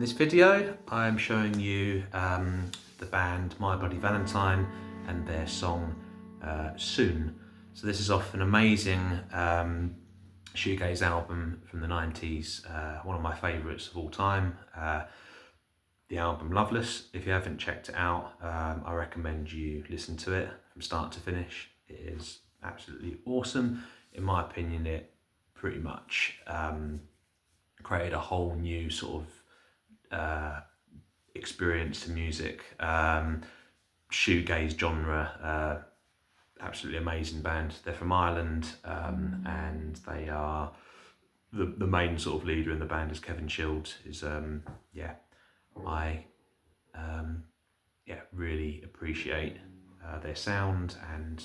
this video, I'm showing you the band My Bloody Valentine and their song Soon. So this is off an amazing shoegaze album from the 90s, one of my favourites of all time. The album Loveless. If you haven't checked it out, I recommend you listen to it from start to finish. It is absolutely awesome. In my opinion, it pretty much created a whole new sort of experience to music, shoegaze genre. Absolutely amazing band. They're from Ireland, and they are the main sort of leader in the band is Kevin Shields. I really appreciate their sound and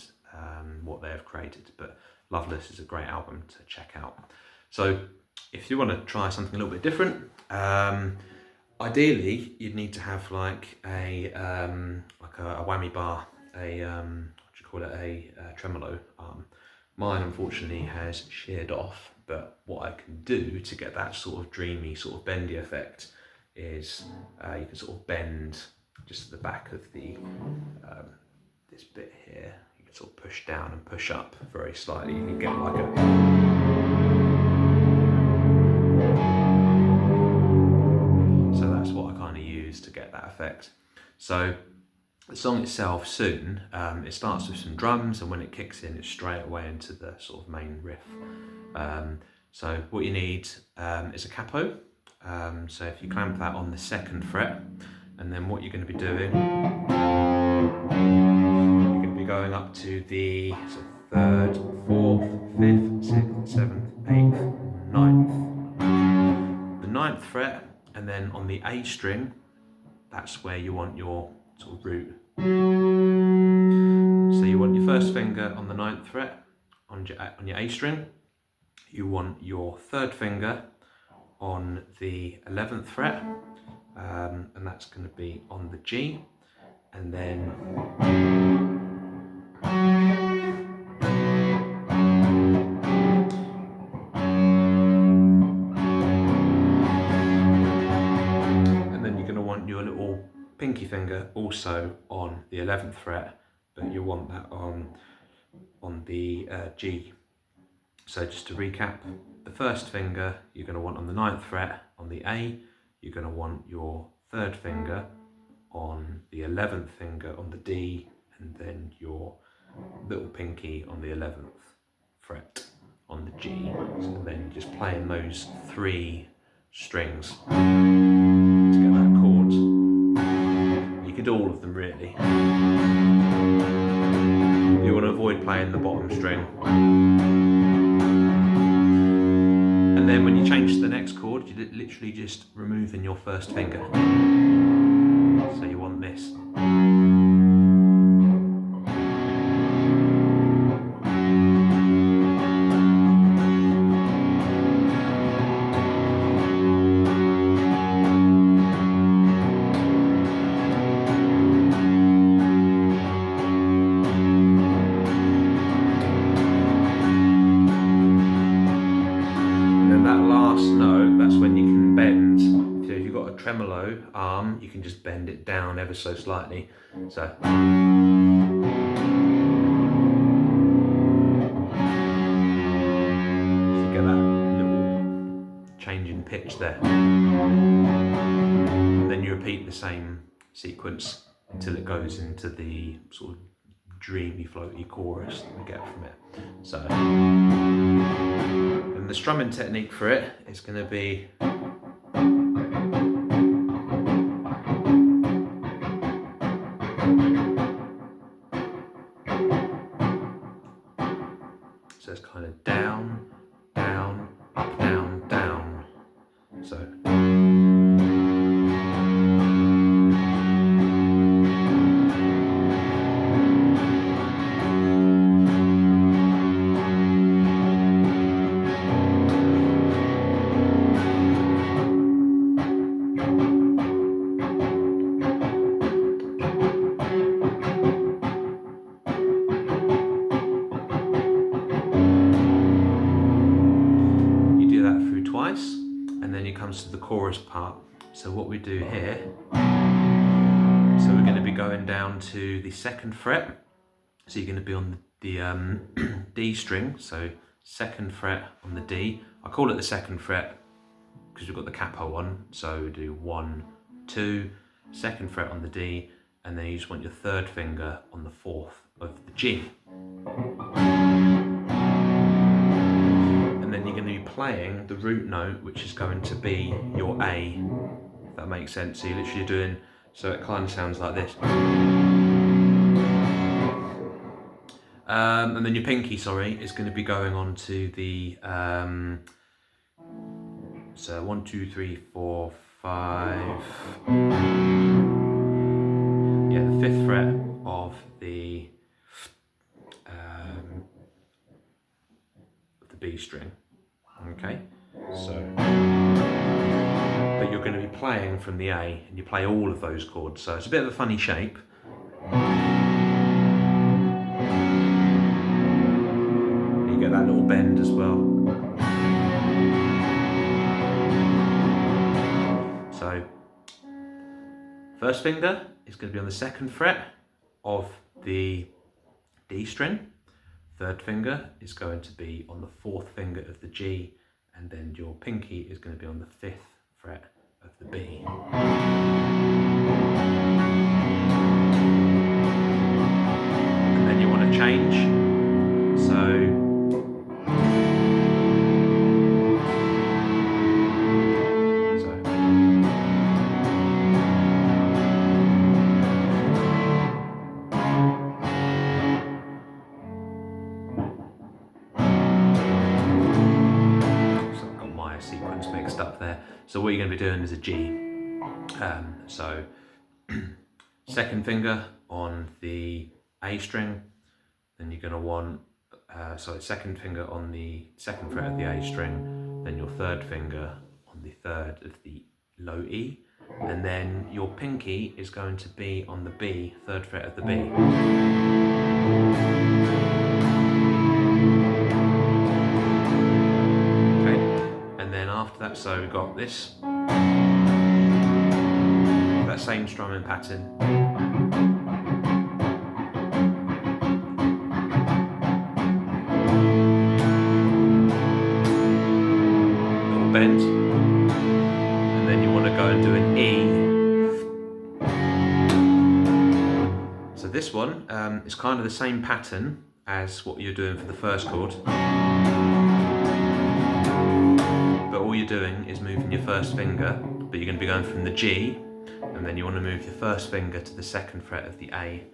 what they have created. But Loveless is a great album to check out. So if you want to try something a little bit different, ideally you'd need to have like a whammy bar, a tremolo arm. Mine unfortunately has sheared off, but what I can do to get that sort of dreamy, sort of bendy effect is you can sort of bend just at the back of the this bit here. You can sort of push down and push up very slightly. You can get like a to get that effect. So the song itself, Soon, it starts with some drums, and when it kicks in, it's straight away into the sort of main riff. So what you need is a capo. So if you clamp that on the 2nd fret, and then what you're going to be doing, you're going to be going up to the 3rd, 4th, 5th, 6th, 7th, 8th, 9th. The 9th fret, and then on the A string, that's where you want your sort of root. So you want your 1st finger on the 9th fret on your A string. You want your 3rd finger on the 11th fret, and that's going to be on the G. And then your little pinky finger also on the 11th fret, but you want that on the G. So just to recap, the 1st finger you're going to want on the 9th fret on the A, you're going to want your 3rd finger on the 11th finger on the D, and then your little pinky on the 11th fret on the G. So then just playing those 3 strings to get that chord. You could do all of them really. You want to avoid playing the bottom string. And then when you change to the next chord, you're literally just removing your 1st finger. So you want this. Tremolo arm, you can just bend it down ever so slightly. So get that little change in pitch there. And then you repeat the same sequence until it goes into the sort of dreamy, floaty chorus that we get from it. So, and the strumming technique for it is going to be so it's kind of down, down, up, down, down. So twice, and then it comes to the chorus part. So what we do here, so we're going to be going down to the 2nd fret. So you're going to be on the D string, so 2nd fret on the D. I call it the 2nd fret because we've got the capo on, so we do 1, 2, 2nd fret on the D, and then you just want your 3rd finger on the 4th of the G. And then you're going to be playing the root note, which is going to be your A, if that makes sense. So you're literally doing, so it kind of sounds like this. And then your pinky, is going to be going on to the, so 1, 2, 3, 4, 5, yeah, the 5th fret of the B string, okay? So, but you're going to be playing from the A, and you play all of those chords, so it's a bit of a funny shape. You get that little bend as well. So, 1st finger is going to be on the 2nd fret of the D string. 3rd finger is going to be on the 4th finger of the G, and then your pinky is going to be on the 5th fret of the B. And then you want to change, so sequence mixed up there. So what you're going to be doing is a G. So 2nd finger on the A string, then you're going to want, 2nd finger on the 2nd fret of the A string, then your 3rd finger on the 3rd of the low E, and then your pinky is going to be on the B, 3rd fret of the B. After that, so we've got this, that same strumming pattern. Little bend, and then you want to go and do an E. So this one is kind of the same pattern as what you're doing for the 1st chord. But all you're doing is moving your 1st finger, but you're going to be going from the G, and then you want to move your 1st finger to the 2nd fret of the A,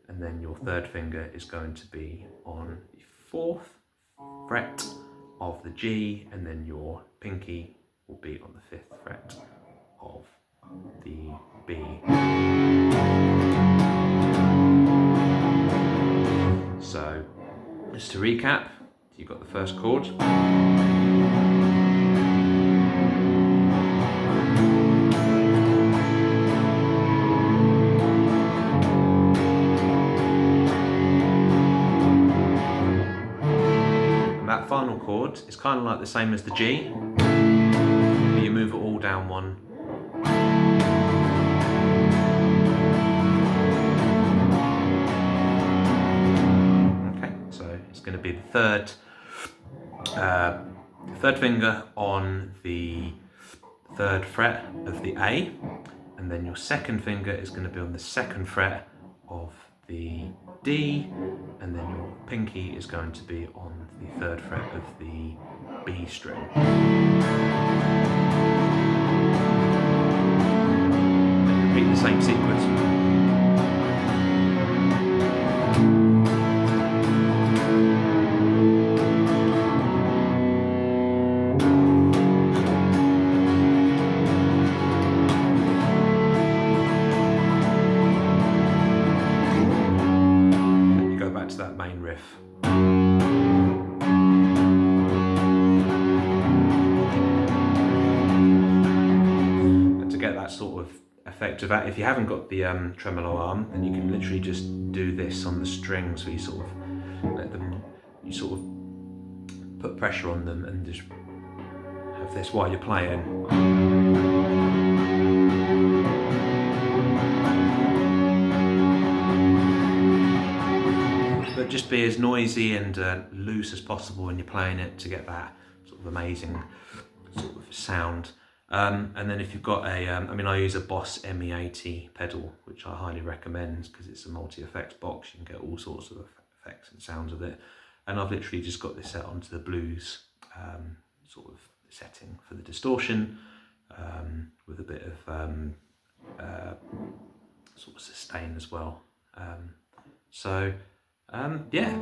and then your 3rd finger is going to be on the 4th fret of the G, and then your pinky will be on the 5th fret of the B. So, just to recap, you've got the 1st chord. That final chord is kind of like the same as the G, but you move it all down one. Okay, so it's going to be the 3rd finger on the 3rd fret of the A, and then your 2nd finger is going to be on the 2nd fret of the D, and then your pinky is going to be on the 3rd fret of the B string. And repeat the same sequence. To that main riff. And to get that sort of effect of that, if you haven't got the tremolo arm, then you can literally just do this on the strings, where you sort of let them, you sort of put pressure on them and just have this while you're playing. just be as noisy and loose as possible when you're playing it to get that sort of amazing sort of sound. And then if you've got a, I mean, I use a Boss ME80 pedal, which I highly recommend because it's a multi-effects box. You can get all sorts of effects and sounds with it. And I've literally just got this set onto the blues sort of setting for the distortion, with a bit of sort of sustain as well. Yeah,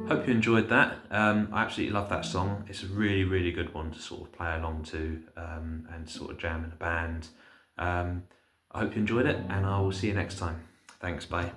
hope you enjoyed that. I absolutely love that song. It's a really, really good one to sort of play along to and sort of jam in a band. I hope you enjoyed it, and I will see you next time. Thanks, bye.